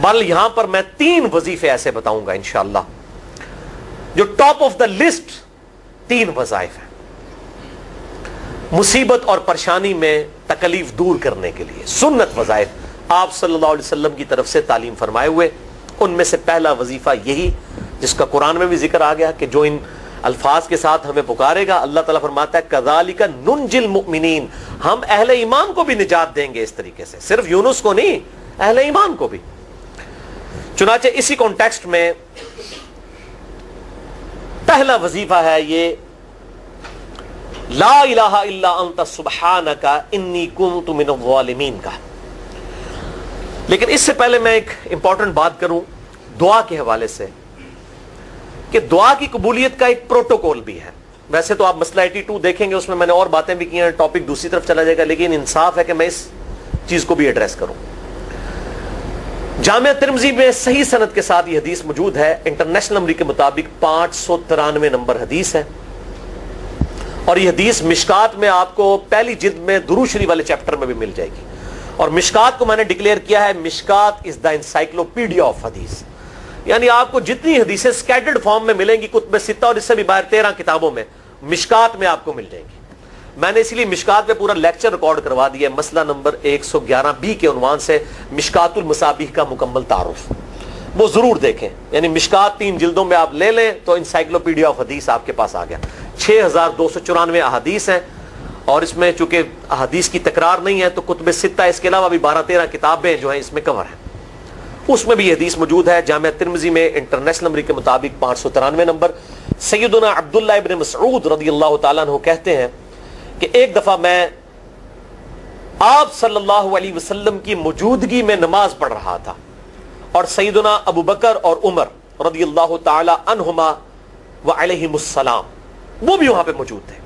بل یہاں پر میں 3 وظیفے ایسے بتاؤں گا انشاءاللہ جو ٹاپ آف دا لسٹ 3 وظائف ہیں مصیبت اور پریشانی میں تکلیف دور کرنے کے لیے، سنت وظائف آپ صلی اللہ علیہ وسلم کی طرف سے تعلیم فرمائے ہوئے۔ ان میں سے پہلا وظیفہ یہی جس کا قرآن میں بھی ذکر آ گیا کہ جو ان الفاظ کے ساتھ ہمیں پکارے گا، اللہ تعالیٰ فرماتا ہے کذالک ننجی المؤمنین، ہم اہل ایمان کو بھی نجات دیں گے اس طریقے سے، صرف یونس کو نہیں، اہل ایمان کو بھی۔ چنانچہ اسی کانٹیکسٹ میں پہلا وظیفہ ہے یہ لا الہ الا انت سبحانک انی کنت من الظالمین کا۔ لیکن اس سے پہلے میں ایک امپورٹنٹ بات کروں دعا کے حوالے سے کہ دعا کی قبولیت کا ایک پروٹوکول بھی ہے۔ ویسے تو آپ مسئلہ 82 دیکھیں گے، اس میں میں نے اور باتیں بھی کی ہیں، ٹاپک دوسری طرف چلا جائے گا، لیکن انصاف ہے کہ میں اس چیز کو بھی ایڈریس کروں۔ جامعہ ترمذی میں صحیح سند کے ساتھ یہ حدیث موجود ہے، انٹرنیشنل نمبر کے مطابق 593 نمبر حدیث ہے، اور یہ حدیث مشکات میں آپ کو پہلی جلد میں درود شریف والے چیپٹر میں بھی مل جائے گی، اور مشکات کو میں نے ڈکلیئر کیا ہے مشکات از دا انسائکلوپیڈیا آف حدیث، یعنی آپ کو جتنی حدیثیں سکیٹرڈ فارم میں ملیں گی کتب ستہ اور اس سے بھی باہر 13 کتابوں میں، مشکات میں آپ کو مل جائیں گی۔ میں نے اسی لیے مشکات میں پورا لیکچر ریکارڈ کروا دیا ہے، مسئلہ نمبر 111B کے عنوان سے مشکات المصابیح کا مکمل تعارف، وہ ضرور دیکھیں، یعنی مشکات 3 جلدوں میں آپ لے لیں تو انسائکلوپیڈیا آف حدیث آپ کے پاس آ گیا۔ 6294 احادیث ہیں، اور اس میں چونکہ احادیث کی تکرار نہیں ہے تو کتب ستہ اس کے علاوہ بھی 12-13 کتابیں جو ہیں اس میں کور ہیں، اس میں بھی یہ حدیث موجود ہے۔ جامعہ ترمذی میں انٹرنیشنل نمبر کے مطابق 593 نمبر، سیدنا عبداللہ ابن مسعود رضی اللہ تعالیٰ عنہ کہتے ہیں کہ ایک دفعہ میں آپ صلی اللہ علیہ وسلم کی موجودگی میں نماز پڑھ رہا تھا، اور سیدنا ابو بکر اور عمر رضی اللہ تعالی عنہما وعلیہم السلام وہ بھی وہاں پہ موجود تھے۔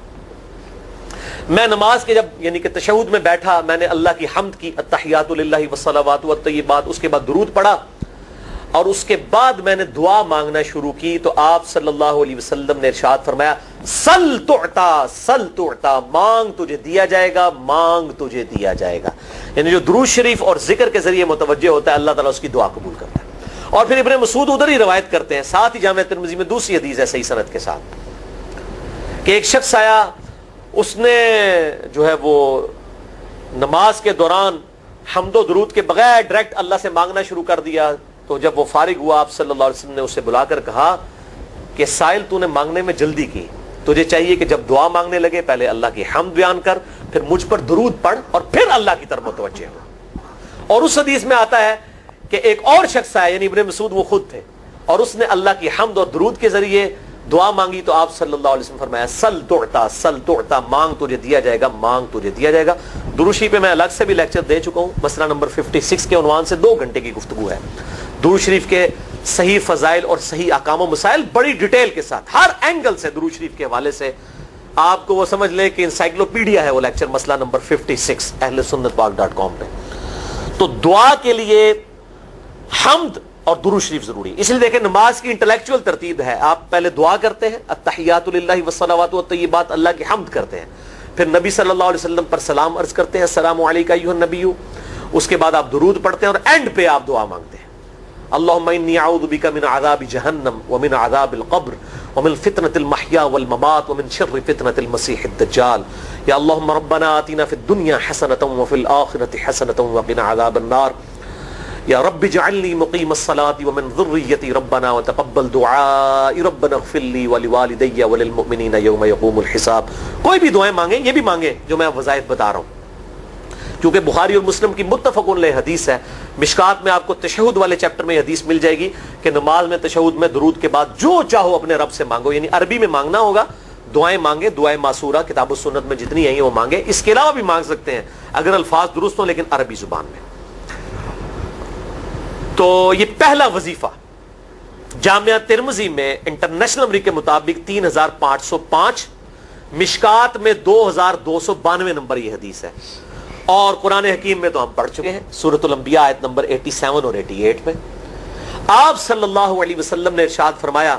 میں نماز کے جب یعنی کہ تشہد میں بیٹھا، میں نے اللہ کی حمد کی، التحیات للہ والصلوات والطیبات، اس کے بعد درود پڑھا، اور اس کے بعد میں نے دعا مانگنا شروع کی تو آپ صلی اللہ علیہ وسلم نے ارشاد فرمایا سل تعطا سل تعطا، مانگ تجھے دیا جائے گا، مانگ تجھے دیا جائے گا، یعنی جو درود شریف اور ذکر کے ذریعے متوجہ ہوتا ہے اللہ تعالیٰ اس کی دعا قبول کرتا ہے۔ اور پھر ابن مسعود ادھر ہی روایت کرتے ہیں، ساتھ ہی جامعہ ترمذی میں دوسری حدیث ہے صحیح سند کے ساتھ کہ ایک شخص آیا، اس نے جو ہے وہ نماز کے دوران حمد و درود کے بغیر ڈائریکٹ اللہ سے مانگنا شروع کر دیا، تو جب وہ فارغ ہوا آپ صلی اللہ علیہ وسلم نے اسے بلا کر کہا کہ سائل تو نے مانگنے میں جلدی کی، تجھے چاہیے کہ جب دعا مانگنے لگے پہلے اللہ کی حمد بیان کر، پھر مجھ پر درود پڑھ، اور پھر اللہ کی طرف متوجہ ہو۔ اور اس حدیث میں آتا ہے کہ ایک اور شخص آیا، یعنی ابن مسعود وہ خود تھے، اور اس نے اللہ کی حمد اور درود کے ذریعے دعا مانگی تو آپ صلی اللہ علیہ وسلم فرمایا سل تعطا، مانگ تجھے دیا جائے گا، مانگ تجھے دیا جائے گا۔ درود شریف پہ میں الگ سے بھی لیکچر دے چکا ہوں، مسئلہ نمبر 56 کے عنوان سے 2 گھنٹے کی گفتگو ہے۔ درود شریف کے صحیح فضائل اور صحیح احکام و مسائل بڑی ڈیٹیل کے ساتھ ہر اینگل سے درود شریف کے حوالے سے آپ کو وہ سمجھ لیں کہ انسائکلوپیڈیا ہے وہ لیکچر، مسئلہ نمبر 56 اہل سنت پاک .com پہ۔ تو دعا کے لیے حمد اور درود شریف ضروری، اس لیے دیکھیں نماز کی انٹلیکچوئل ترتیب ہے، آپ پہلے دعا کرتے ہیں التحیات للہ والصلوات والطیبات، اللہ کی حمد کرتے ہیں، پھر نبی صلی اللہ علیہ وسلم پر سلام عرض کرتے ہیں السلام علیکہ ایھا النبی، اس کے بعد آپ درود پڑھتے ہیں، اور اینڈ پہ آپ دعا مانگتے ہیں اللہم انی اعوذ بک من عذاب جہنم ومن عذاب القبر ومن فتنة المحیا والممات ومن شر فتنة المسیح الدجال، یا اللہم ربنا آتنا فی الدنیا حسنة وفی الآخرة حسنة وقنا عذاب النار، یا رب اجعلنی مقیم الصلاة ومن ذریتی ربنا وتقبل دعائی ربنا اغفر لی ولوالدی وللمؤمنین یوم یقوم الحساب۔ کوئی بھی دعائیں مانگیں، یہ بھی مانگیں جو میں وظائف بتا رہا ہوں، کیونکہ بخاری اور مسلم کی متفق علیہ حدیث ہے۔ مشکات میں آپ کو تشہد والے چیپٹر میں حدیث مل جائے گی کہ نماز میں تشہد میں درود کے بعد جو چاہو اپنے رب سے مانگو، یعنی عربی میں مانگنا ہوگا، دعائیں مانگے، دعائیں معصورہ کتاب و سنت میں جتنی ہیں وہ مانگے، اس کے علاوہ بھی مانگ سکتے ہیں اگر الفاظ درست ہوں لیکن عربی زبان میں۔ تو یہ پہلا وظیفہ جامعہ ترمذی میں انٹرنیشنل نمبر کے مطابق 3505، مشکات میں 2292 نمبر یہ حدیث ہے، اور قرآن حکیم میں تو ہم پڑھ چکے ہیں سورۃ الانبیاء آیت نمبر 87 اور 88 میں آپ صلی اللہ علیہ وسلم نے ارشاد فرمایا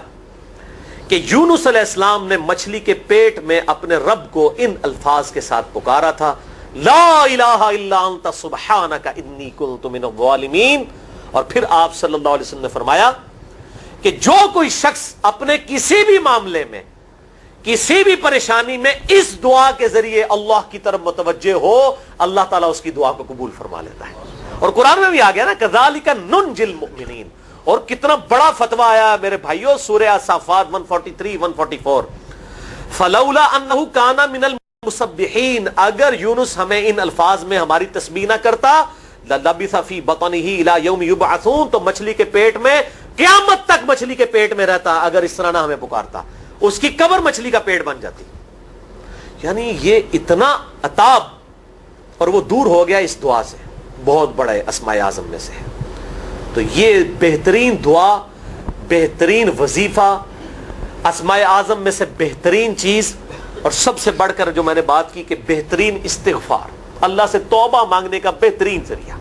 کہ یونس علیہ السلام نے مچھلی کے پیٹ میں اپنے رب کو ان الفاظ کے ساتھ پکارا تھا لا الہ الا انت سبحانک انی کنت من الظالمین، اور پھر آپ صلی اللہ علیہ وسلم نے فرمایا کہ جو کوئی شخص اپنے کسی بھی معاملے میں کسی بھی پریشانی میں اس دعا کے ذریعے اللہ کی طرف متوجہ ہو, اللہ تعالیٰ اس کی دعا کو قبول فرما لیتا ہے. اور قرآن میں بھی آ گیا نا کذالک ننجی المؤمنین. اور کتنا بڑا فتویٰ آیا میرے بھائیوں, سورہ الصافات 143 144, فلولا انہ کان من المسبحین, اگر یونس ہمیں ان الفاظ میں ہماری تسبیح نہ کرتا, للبث فی بطنہ الی یوم یبعثون, تو مچھلی کے پیٹ میں قیامت تک مچھلی کے پیٹ میں رہتا اگر اس طرح نہ ہمیں پکارتا, اس کی قبر مچھلی کا پیٹ بن جاتی. یعنی یہ اتنا عطاب, اور وہ دور ہو گیا اس دعا سے, بہت بڑے اسماء اعظم میں سے ہے. تو یہ بہترین دعا, بہترین وظیفہ, اسماء اعظم میں سے بہترین چیز, اور سب سے بڑھ کر جو میں نے بات کی کہ بہترین استغفار, اللہ سے توبہ مانگنے کا بہترین ذریعہ.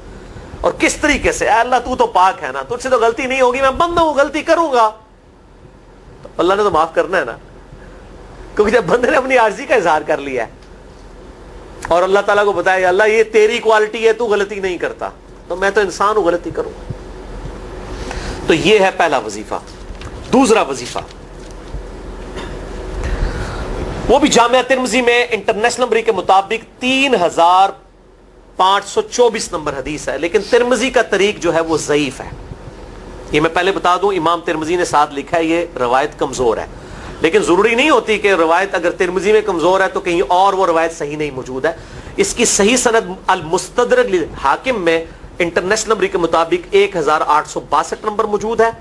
اور کس طریقے سے, اے اللہ تو پاک ہے نا, تجھ سے تو غلطی نہیں ہوگی, میں بندہ ہوں, غلطی کروں گا, تو اللہ نے تو معاف کرنا ہے نا, کیونکہ جب بندے نے اپنی عاجزی کا اظہار کر لیا ہے اور اللہ تعالیٰ کو بتایا اللہ یہ تیری کوالٹی ہے, تو غلطی نہیں کرتا, تو میں تو انسان ہوں, غلطی کروں گا. تو یہ ہے پہلا وظیفہ. دوسرا وظیفہ وہ بھی جامعہ ترمذی میں انٹرنیشنل نمبر کے مطابق 3524 نمبر حدیث ہے, لیکن ترمذی کا طریق جو ہے وہ ضعیف ہے. یہ میں پہلے بتا دوں, امام ترمذی نے ساتھ لکھا ہے یہ روایت کمزور ہے, لیکن ضروری نہیں ہوتی کہ روایت اگر ترمذی میں کمزور ہے تو کہیں اور وہ روایت صحیح نہیں موجود ہے. اس کی صحیح سند المستدرک للحاکم میں انٹرنیشنل نمبر کے مطابق 1862 نمبر موجود ہے,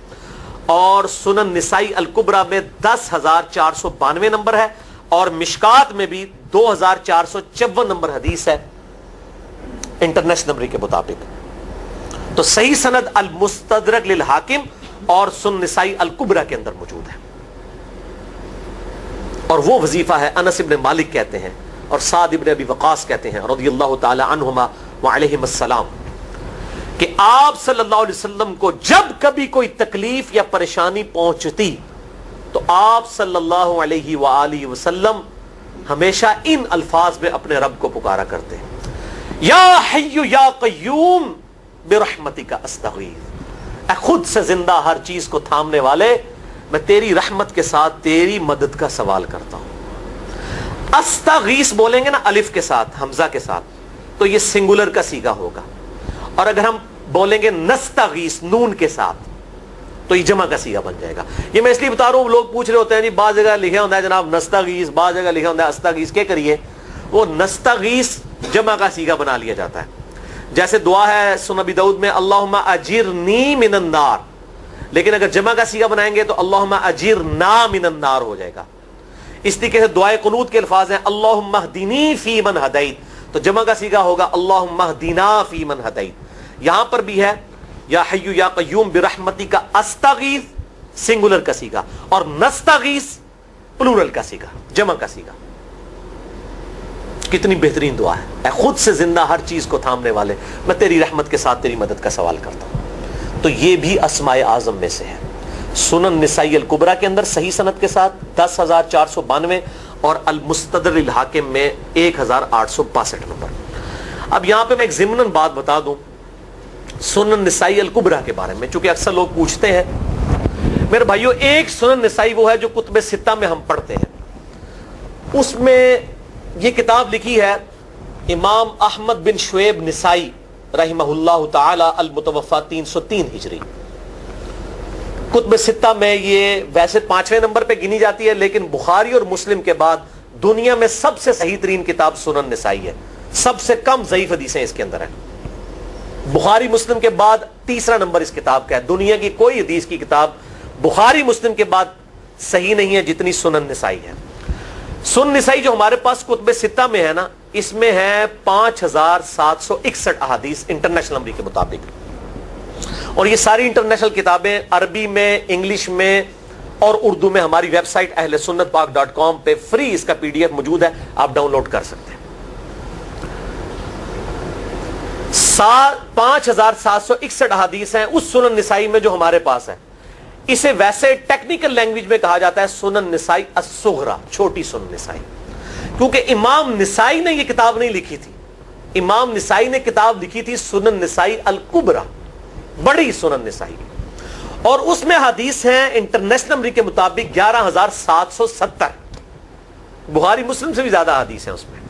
اور سنن نسائی الکبریٰ میں 10492 نمبر ہے, اور مشکات میں بھی 2454 نمبر حدیث ہے انٹرنیشنل نمبر کے مطابق. تو صحیح سند المستدرک للحاکم اور سنن نسائی الکبریٰ کے اندر موجود ہے. اور وہ وظیفہ ہے انس ابن مالک کہتے ہیں اور سعد ابن ابی وقاص کہتے ہیں رضی اللہ تعالی عنہما وعلیہم السلام, کہ آپ صلی اللہ علیہ وسلم کو جب کبھی کوئی تکلیف یا پریشانی پہنچتی تو آپ صلی اللہ علیہ وآلہ وسلم ہمیشہ ان الفاظ میں اپنے رب کو پکارا کرتے ہیں, یا حی یا قیوم برحمتک استغیث, اے خود سے زندہ ہر چیز کو تھامنے والے, میں تیری رحمت کے ساتھ تیری مدد کا سوال کرتا ہوں. استغیث بولیں گے نا الف کے ساتھ, حمزہ کے ساتھ, تو یہ سنگولر کا صیغہ ہوگا, اور اگر ہم بولیں گے نستغیث نون کے ساتھ تو یہ جمع کا صیغہ بن جائے گا. یہ میں اس لیے بتا رہا ہوں, لوگ پوچھ رہے ہوتے ہیں جی بعض جگہ لکھا ہوتا ہے جناب نستغیث, بعض جگہ لکھا ہوتا ہے استغیث, کیا کریے, وہ نستغیث جمع کا صیغہ بنا لیا جاتا ہے. جیسے دعا ہے سنن ابی داؤد میں اللہم اجرنی من النار, لیکن اگر جمع کا صیغہ بنائیں گے تو اللہم اجرنا من النار ہو جائے گا. اس طریقے سے دعائے قنوت کے الفاظ ہیں اللہم اہدنی فی من ہدیت, تو جمع کا صیغہ ہوگا اللہم اہدنا فی من ہدیت. یہاں پر بھی ہے یا حی یا قیوم برحمتک استغیث سنگولر کا صیغہ, اور نستغیث پلورل کا صیغہ, جمع کا صیغہ. کتنی بہترین دعا ہے, اے خود سے زندہ ہر چیز کو تھامنے والے, میں تیری رحمت کے ساتھ تیری مدد کا سوال کرتا ہوں. تو یہ بھی اسماء اعظم میں سے ہے. سنن نسائی الکبریٰ کے اندر صحیح سند کے ساتھ 10492 اور المستدرک للحاکم میں 1862 نمبر. اب یہاں پہ میں ایک ضمناً بات بتا دوں سنن نسائی الکبریٰ کے بارے میں, چونکہ اکثر لوگ پوچھتے ہیں. میرے بھائیوں, ایک سنن نسائی وہ ہے جو کتب ستہ میں ہم پڑھتے ہیں, اس میں یہ کتاب لکھی ہے امام احمد بن شعیب نسائی رحمہ اللہ تعالی المتوفی 303 ہجری. کتب ستہ میں یہ ویسے 5ویں نمبر پہ گنی جاتی ہے, لیکن بخاری اور مسلم کے بعد دنیا میں سب سے صحیح ترین کتاب سنن نسائی ہے. سب سے کم ضعیف حدیثیں اس کے اندر ہیں. بخاری مسلم کے بعد تیسرا نمبر اس کتاب کا ہے. دنیا کی کوئی حدیث کی کتاب بخاری مسلم کے بعد صحیح نہیں ہے جتنی سنن نسائی ہے. سنن نسائی جو ہمارے پاس کتب ستہ میں ہے نا, اس میں ہے 5761 احادیث انٹرنیشنل نمبر کے مطابق, اور یہ ساری انٹرنیشنل کتابیں عربی میں, انگلش میں اور اردو میں ہماری ویب سائٹ اہل سنت پاک.com پہ فری اس کا PDF موجود ہے, آپ ڈاؤن لوڈ کر سکتے ہیں. 5761 احادیث ہیں اس سنن نسائی میں جو ہمارے پاس ہے. اسے ویسے ٹیکنیکل لینگویج میں کہا جاتا ہے سنن نسائی الصغریٰ, چھوٹی سنن نسائی, کیونکہ امام نسائی نے یہ کتاب نہیں لکھی تھی. امام نسائی نے کتاب لکھی تھی سنن نسائی الکبریٰ, بڑی سنن نسائی، اور اس میں حدیث ہیں انٹرنیشنل نمبر کے مطابق 11,770، بخاری مسلم سے بھی زیادہ حدیث ہیں اس میں.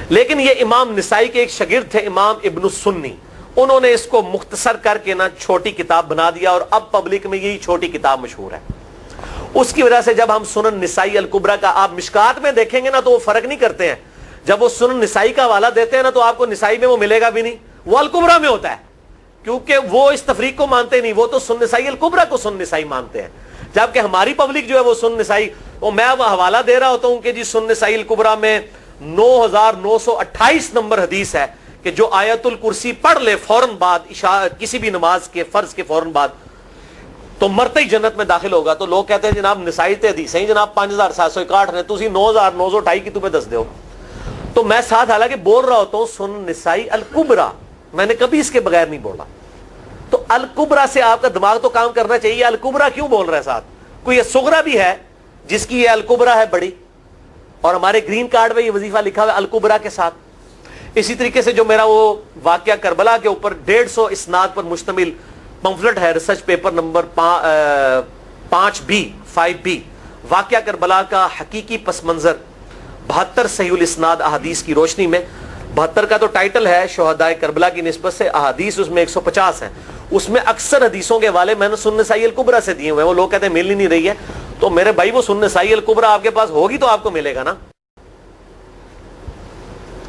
لیکن یہ امام نسائی کے ایک شاگرد تھے امام ابن السنی، انہوں نے اس کو مختصر کر کے نا چھوٹی کتاب بنا دیا، اور اب پبلک میں یہی چھوٹی کتاب مشہور ہے. اس کی وجہ سے جب ہم سنن نسائی الکبریٰ کا آپ مشکات میں دیکھیں گے نا تو وہ فرق نہیں کرتے ہیں. جب وہ سنن نسائی کا حوالہ دیتے ہیں نا تو آپ کو نسائی میں وہ ملے گا بھی نہیں، وہ الکبریٰ میں ہوتا ہے، کیونکہ وہ اس تفریق کو مانتے نہیں، وہ تو سنن نسائی الکبریٰ کو سنن نسائی مانتے ہیں. جبکہ ہماری پبلک جو ہے وہ سنن نسائی، وہ میں وہ حوالہ دے رہا ہوتا ہوں کہ جی سنن نسائی الکبریٰ میں 9,928 نمبر حدیث ہے کہ جو آیت الکرسی پڑھ لے فوراً بعد کسی بھی نماز کے فرض کے فوراً بعد تو مرتے ہی جنت میں داخل ہوگا. تو لوگ کہتے ہیں جناب نسائی تے حدیث ہیں جناب 5,761 نے، تسی 9,928 کی تمہیں دس دیو. تو میں ساتھ حالانکہ بول رہا ہوتا ہوں سنن نسائی الکبریٰ، میں نے کبھی اس کے بغیر نہیں بولا. تو الکبریٰ سے آپ کا دماغ تو کام کرنا چاہیے، الکبریٰ کیوں بول رہا ہے ساتھ؟ کوئی یہ صغریٰ بھی ہے جس کی یہ الکبریٰ ہے بڑی، اور ہمارے گرین کارڈ میں یہ وظیفہ لکھا ہوا ہے الکبریٰ کے ساتھ. اسی طریقے سے جو میرا وہ واقعہ کربلا کے اوپر 150 اسناد پر مشتمل پمفلٹ ہے، ریسرچ پیپر نمبر 5B واقعہ کربلا کا حقیقی پس منظر 72 صحیح الاسناد احادیث کی روشنی میں. 72 کا تو ٹائٹل ہے شہدائے کربلا کی نسبت سے، احادیث اس میں 150 ہیں. اس میں اکثر حدیثوں کے حوالے میں نے سنن نسائی الکبریٰ سے دیے ہوئے ہیں. وہ لوگ کہتے ہیں مل ہی نہیں رہی ہے، تو میرے بھائی وہ سنن نسائی الکبریٰ آپ کے پاس ہوگی تو آپ کو ملے گا نا.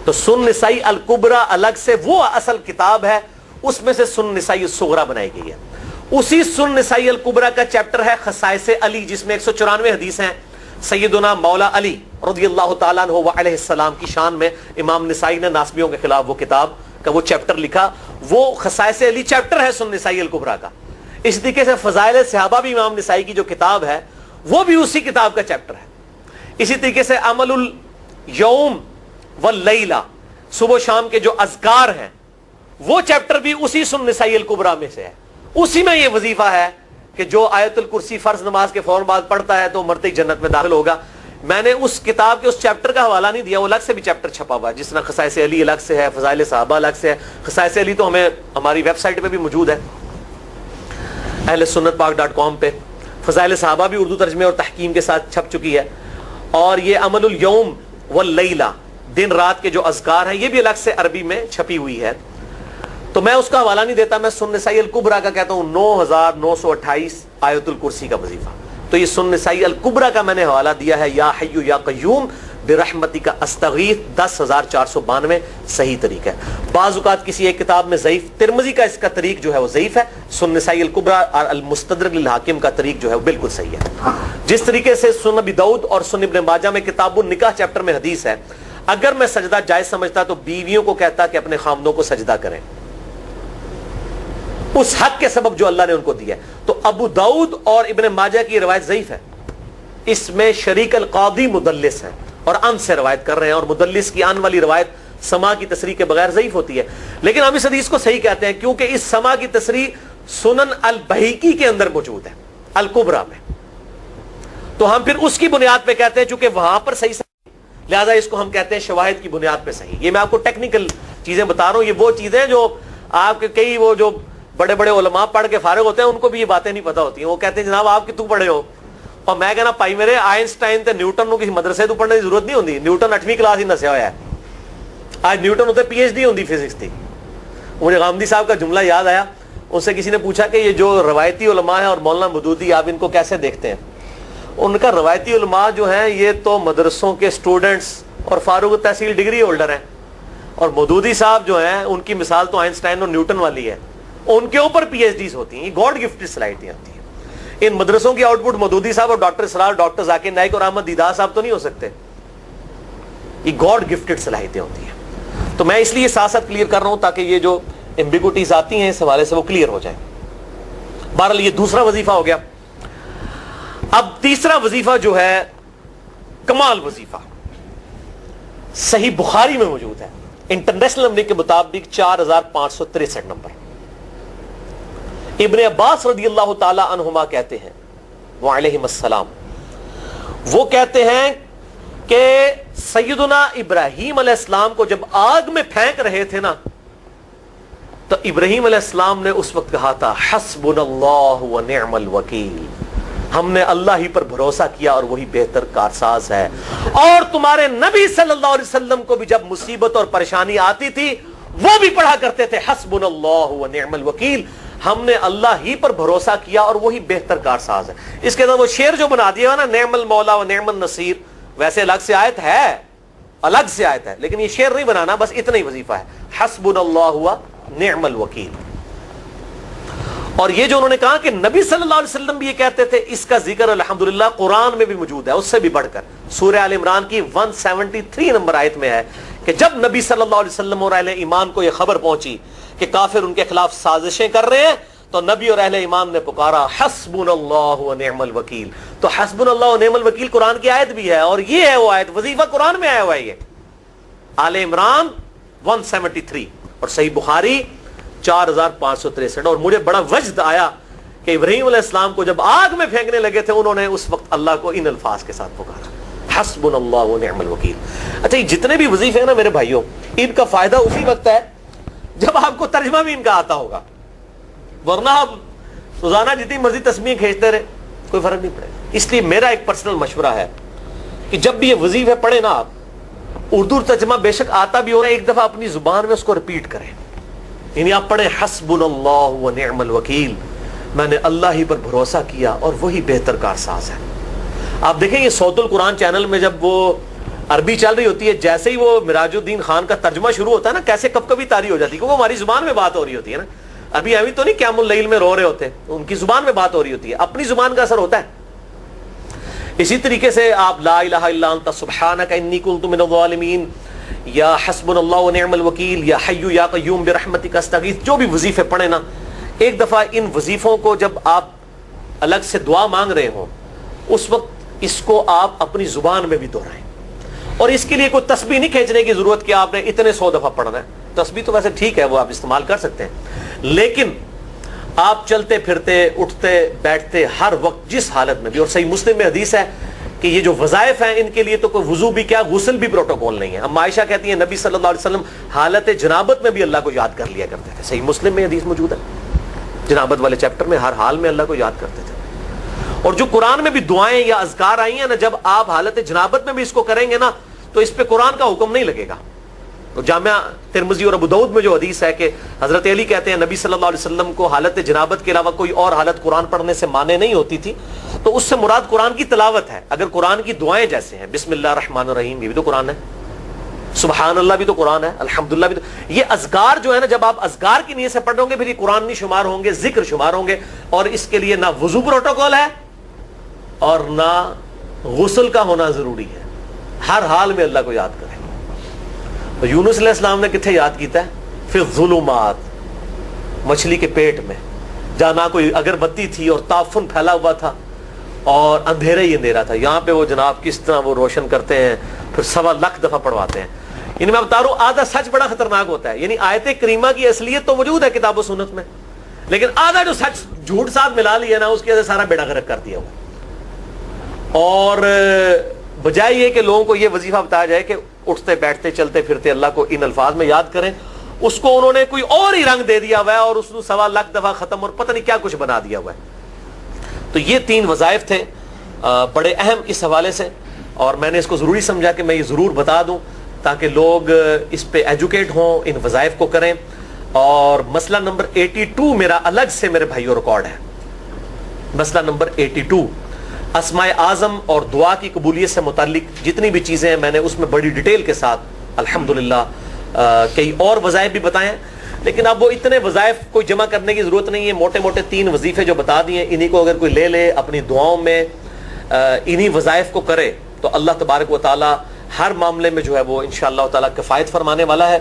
تو سنن نسائی الکبریٰ الگ سے وہ اصل کتاب ہے، اس میں سے سنن نسائی الصغریٰ بنائی گئی ہے. اسی سنن نسائی الکبریٰ کا چیپٹر ہے خصائص علی، جس میں 194 حدیث ہیں سیدنا مولا علی رضی اللہ تعالیٰ عنہ و علیہ السلام کی شان میں. امام نسائی نے ناسبیوں کے خلاف وہ کتاب کا وہ چیپٹر لکھا، وہ خصائص علی چیپٹر ہے سنن نسائی الکبریٰ کا. اس طریقے سے فضائل صحابہ بھی امام نسائی کی جو کتاب ہے وہ بھی اسی کتاب کا چیپٹر ہے. اسی طریقے سے عمل الیوم واللیلہ، صبح و شام کے جو اذکار ہیں وہ چیپٹر بھی اسی سنن نسائی الکبریٰ میں سے ہے. اسی میں یہ وظیفہ ہے کہ جو آیت الکرسی فرض نماز کے فوراً بعد پڑھتا ہے تو مرتے ہی جنت میں داخل ہوگا. میں نے اس کتاب کے اس چیپٹر کا حوالہ نہیں دیا، وہ الگ سے بھی چیپٹر چھپا ہوا ہے، جس طرح خصائص علی الگ سے ہے، فضائل صحابہ الگ سے ہے. خصائص علی تو ہمیں ہماری ویب سائٹ پہ بھی موجود ہے اہل سنت پاک.com پہ. فضائل صحابہ بھی اردو ترجمے اور تحکیم کے ساتھ چھپ چکی ہے. اور یہ عمل الیوم واللیلہ، دن رات کے جو اذکار ہیں، یہ بھی الگ سے عربی میں چھپی ہوئی ہے. تو میں اس کا حوالہ نہیں دیتا، میں سنن نسائی الکبریٰ کا کہتا ہوں 9,928 آیت الکرسی کا وظیفہ. تو یہ سنن نسائی الکبریٰ کا میں نے حوالہ دیا ہے، یا حی یا قیوم برحمتک استغیث 10,492 صحیح طریقہ ہے. بعض اوقات کسی ایک کتاب میں ضعیف، ترمذی کا اس کا طریق جو ہے وہ ضعیف ہے، سنن نسائی الکبریٰ اور المستدرک للحاکم کا طریق جو ہے وہ بالکل صحیح ہے. جس طریقے سے سنن ابی داؤد اور سنن ابن ماجہ میں کتاب النکاح چیپٹر میں حدیث ہے، اگر میں سجدہ جائز سمجھتا تو بیویوں کو کہتا کہ اپنے خامدوں کو سجدہ کریں اس حق کے سبب جو اللہ نے ان کو دیا ہے. تو ابو داؤد اور ابن ماجہ کی روایت ضعیف ہے، اس میں شریک القاضی مدلس ہے اور ان سے روایت کر رہے ہیں، اور مدلس کی ان والی روایت سما کی تصریح کے بغیر ضعیف ہوتی ہے. لیکن ہم اس حدیث کو صحیح کہتے ہیں کیونکہ اس سما کی تصریح سنن البہیقی کے اندر موجود ہے الکبریٰ میں. تو ہم پھر اس کی بنیاد پہ کہتے ہیں چونکہ وہاں پر صحیح لہذا اس کو ہم کہتے ہیں شواہد کی بنیاد پہ صحیح. یہ میں آپ کو ٹیکنیکل چیزیں بتا رہا ہوں، یہ وہ چیزیں جو آپ کے کئی وہ جو بڑے بڑے علماء پڑھ کے فارغ ہوتے ہیں ان کو بھی یہ باتیں نہیں پتہ ہوتی ہیں. وہ کہتے ہیں جناب آپ تو پڑھے ہو، اور میں کہنا پائی میرے آئنسٹائن تے نیوٹن کو کسی مدرسے تو پڑھنے کی ضرورت نہیں ہوتی. نیوٹن 8ویں کلاس ہی نسیا ہوا ہے، آج نیوٹن ہوتے PhD ہوتی فزکس تھی. مجھے غامدی صاحب کا جملہ یاد آیا، ان سے کسی نے پوچھا کہ یہ جو روایتی علماء ہیں اور مولانا مودودی آپ ان کو کیسے دیکھتے ہیں؟ ان کا روایتی علماء جو ہیں یہ تو مدرسوں کے اسٹوڈنٹس اور فاروق تحصیل ڈگری ہولڈر ہیں، اور مودودی صاحب جو ہیں ان کی مثال تو آئنسٹائن اور نیوٹن والی ہے، ان کے اوپر PhDs ہوتی ہیں. یہ گاڈ گفٹڈ صلاحیتیں ہوتی ہیں. ان مدرسوں کی آؤٹ پٹ مودودی صاحب اور ڈاکٹر اسرار، ڈاکٹر ذاکر نائک اور احمد دیدار صاحب تو نہیں ہو سکتے. یہ گاڈ گفٹڈ صلاحیتیں ہوتی ہیں. تو میں اس لیے ساتھ ساتھ کلیئر کر رہا ہوں تاکہ یہ جو ایمبیگوٹیز آتی ہیں اس حوالے سے وہ کلیئر ہو جائیں. بہرحال یہ دوسرا وظیفہ ہو گیا. اب تیسرا وظیفہ جو ہے کمال وظیفہ، صحیح بخاری میں موجود ہے، انٹرنیشنل نمبر کے مطابق 4,563 نمبر. ابن عباس رضی اللہ تعالی عنہما کہتے ہیں وعلیہم السلام، وہ کہتے ہیں کہ سیدنا ابراہیم علیہ السلام کو جب آگ میں پھینک رہے تھے نا تو ابراہیم علیہ السلام نے اس وقت کہا تھا حسبنا اللہ و نعم الوکیل، ہم نے اللہ ہی پر بھروسہ کیا اور وہی بہتر کارساز ہے. اور تمہارے نبی صلی اللہ علیہ وسلم کو بھی جب مصیبت اور پریشانی آتی تھی وہ بھی پڑھا کرتے تھے حسبنا اللہ و نعم الوکیل، ہم نے اللہ ہی پر بھروسہ کیا اور وہی بہتر کارساز ہے. اس کے اندر وہ شعر جو بنا دیا نا نعم المولا و نعم النصیر، ویسے الگ سے آیت ہے، الگ سے آیت ہے، لیکن یہ شعر نہیں بنانا، بس اتنا ہی وظیفہ ہے حسبنا اللہ و نعم الوکیل. اور یہ جو انہوں نے کہا کہ نبی صلی اللہ علیہ وسلم بھی یہ کہتے تھے، اس کا ذکر الحمدللہ قرآن میں بھی موجود ہے، اس سے بھی بڑھ کر سورہ آل عمران کی 173 نمبر آیت میں ہے کہ جب نبی صلی اللہ علیہ وسلم اور اہل ایمان کو یہ خبر پہنچی کہ کافر ان کے خلاف سازشیں کر رہے ہیں، تو نبی اور اہل ایمان نے پکارا حسبنا اللہ و نعم الوکیل. تو حسبنا اللہ و نعم الوکیل قرآن کی آیت بھی ہے، اور یہ ہے وہ آیت، وظیفہ قرآن میں آیا ہوا ہے یہ آل عمران 173 اور صحیح بخاری 4563. اور مجھے بڑا وجد آیا کہ ابراہیم علیہ السلام کو جب آگ میں پھینکنے لگے تھے انہوں نے اس وقت اللہ کو ان الفاظ کے ساتھ پکارا حسبنا اللہ و نعم الوکیل. اچھا یہ جتنے بھی وظیفے ہیں نا میرے بھائیوں، ان کا فائدہ اسی وقت ہے جب آپ کو ترجمہ بھی ان کا آتا ہوگا، ورنہ آپ روزانہ جتنی مرضی تسبیح کھینچتے رہے کوئی فرق نہیں پڑے. اس لیے میرا ایک پرسنل مشورہ ہے کہ جب بھی یہ وظیفے پڑھے نا آپ، اردو ترجمہ بے شک آتا بھی ہو رہا ہے، ایک دفعہ اپنی زبان میں اس کو ریپیٹ کریں. یعنی آپ پڑھیں حسبنا اللہ و نعم الوکیل، میں نے اللہ ہی پر بھروسہ کیا اور وہی بہتر کارساز ہے. آپ دیکھیں یہ صوت القرآن چینل میں جب وہ عربی چل رہی ہوتی ہے، جیسے ہی وہ مراج الدین خان کا ترجمہ شروع ہوتا ہے نا، کیسے کب کبھی تاری ہو جاتی ہے، کیونکہ وہ ہماری زبان میں بات ہو رہی ہوتی ہے نا. ابھی ابھی تو نہیں قیام اللیل میں رو رہے ہوتے، ان کی زبان میں بات ہو رہی ہوتی ہے، اپنی زبان کا اثر ہوتا ہے. اسی طریقے سے آپ لا الہ الا انت سبحانک انی کنت من الظالمین، یا حسبنا اللہ و نعم الوکیل، یا حی یا قیوم برحمتک استغیث، جو بھی وظیفے پڑھیں نا، ایک دفعہ ان وظیفوں کو جب آپ الگ سے دعا مانگ رہے ہوں اس وقت اس کو آپ اپنی زبان میں بھی دہرائیں. اور اس کے لیے کوئی تسبیح نہیں کھینچنے کی ضرورت کہ آپ نے اتنے 100 دفعہ پڑھنا ہے. تسبیح تو ویسے ٹھیک ہے، وہ آپ استعمال کر سکتے ہیں، لیکن آپ چلتے پھرتے اٹھتے بیٹھتے ہر وقت جس حالت میں بھی، اور صحیح مسلم میں حدیث ہے کہ یہ جو وظائف ہیں ان کے لیے تو کوئی وضو بھی کیا، غسل بھی پروٹوکول نہیں ہے. ام عائشہ کہتی ہیں نبی صلی اللہ علیہ وسلم حالت جنابت میں بھی اللہ کو یاد کر لیا کرتے تھے. صحیح مسلم میں حدیث موجود ہے، جنابت والے چیپٹر میں ہر حال میں اللہ کو یاد کرتے تھے. اور جو قرآن میں بھی دعائیں یا اذکار آئی ہیں نا، جب آپ حالت جنابت میں بھی اس کو کریں گے نا تو اس پہ قرآن کا حکم نہیں لگے گا. تو جامعہ ترمذی اور ابو داؤد میں جو حدیث ہے کہ حضرت علی کہتے ہیں نبی صلی اللہ علیہ وسلم کو حالت جنابت کے علاوہ کوئی اور حالت قرآن پڑھنے سے مانے نہیں ہوتی تھی، تو اس سے مراد قرآن کی تلاوت ہے. اگر قرآن کی دعائیں جیسے ہیں بسم اللہ الرحمن الرحیم، یہ بھی تو قرآن ہے، سبحان اللہ بھی تو قرآن ہے، الحمدللہ بھی تو، یہ اذکار جو ہے نا جب آپ اذکار کی نیت سے پڑھ رہے ہوں گے پھر یہ قرآن نہیں شمار ہوں گے، ذکر شمار ہوں گے. اور اس کے لیے نہ وضو پروٹوکول ہے اور نہ غسل کا ہونا ضروری ہے، ہر حال میں اللہ کو یاد کریں. تو یونس علیہ السلام نے کتنے یاد کیتا ہے؟ پھر الظلمات، مچھلی کے پیٹ میں، جہاں نہ کوئی اگر بتی تھی اور تعفن پھیلا ہوا تھا اور اندھیرا ہی اندھیرا تھا، یہاں پہ وہ جناب کس طرح وہ روشن کرتے ہیں، پھر 1.25 دفعہ پڑھواتے ہیں. یعنی میں بتا رہا ہوں آدھا سچ بڑا خطرناک ہوتا ہے. یعنی آیت کریمہ کی اصلیت تو موجود ہے کتاب و سنت میں، لیکن آدھا جو سچ جھوٹ ساتھ ملا لیا نا اس کی وجہ سے سارا بیڑا غرق کر دیا ہوا. اور بجائے یہ کہ لوگوں کو یہ وظیفہ بتایا جائے کہ اٹھتے بیٹھتے چلتے پھرتے اللہ کو ان الفاظ میں یاد کریں، اس کو انہوں نے کوئی اور ہی رنگ دے دیا ہوا ہے اور اس کو 1.25 دفعہ ختم اور پتہ نہیں کیا کچھ بنا دیا ہوا ہے. تو یہ 3 وظائف تھے بڑے اہم اس حوالے سے، اور میں نے اس کو ضروری سمجھا کہ میں یہ ضرور بتا دوں تاکہ لوگ اس پہ ایجوکیٹ ہوں، ان وظائف کو کریں. اور مسئلہ نمبر 82 میرا الگ سے میرے بھائیوں ریکارڈ ہے. مسئلہ نمبر 82 اسماء اعظم اور دعا کی قبولیت سے متعلق جتنی بھی چیزیں ہیں میں نے اس میں بڑی ڈیٹیل کے ساتھ الحمدللہ کئی اور وظائف بھی بتائے ہیں، لیکن اب وہ اتنے وظائف کوئی جمع کرنے کی ضرورت نہیں ہے. موٹے موٹے 3 وظیفے جو بتا دیے انہی کو اگر کوئی لے لے اپنی دعاؤں میں انہی وظائف کو کرے تو اللہ تبارک و تعالی ہر معاملے میں جو ہے وہ انشاءاللہ تعالی کفایت فرمانے والا ہے.